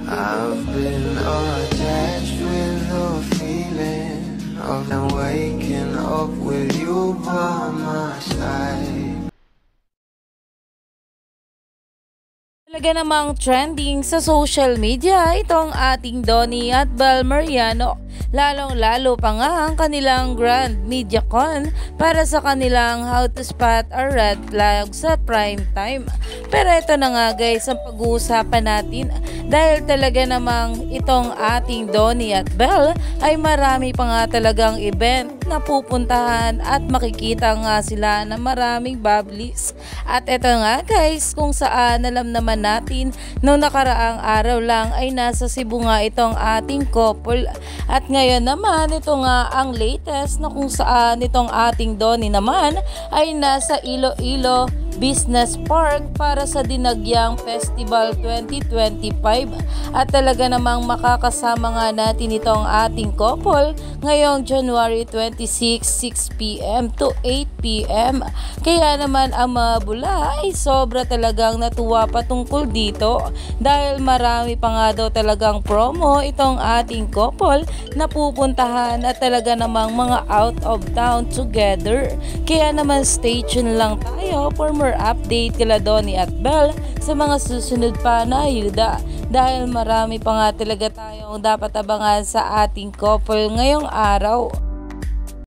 I've been attached with the feeling of waking up with you by my side. Talaga namang trending sa social media itong ating Donnie at Bel Mariano. Lalong-lalo pa nga ang kanilang Grand MediaCon para sa kanilang How to Spot a Red Flag sa prime time. Pero ito na nga guys ang pag-uusapan natin dahil talaga namang itong ating Donnie at Bel ay marami pa nga talagang event na pupuntahan at makikita nga sila na maraming bubblies. At ito nga guys kung saan alam naman natin noong nakaraang araw lang ay nasa Cebu nga itong ating couple. At ngayon naman ito nga ang latest na kung saan itong ating Donnie naman ay nasa Iloilo Business Park para sa Dinagyang Festival 2025 at talaga namang makakasama nga natin itong ating couple ngayong January 26, 6pm to 8pm. Kaya naman ang mga bula ay sobra talagang natuwa patungkol dito dahil marami pa nga daw talagang promo itong ating couple na pupuntahan at talaga namang mga out of town together. Kaya naman stay tuned lang tayo for more update kila Donnie at Bel sa mga susunod pa na ayuda dahil marami pa nga talaga tayong dapat abangan sa ating couple ngayong araw.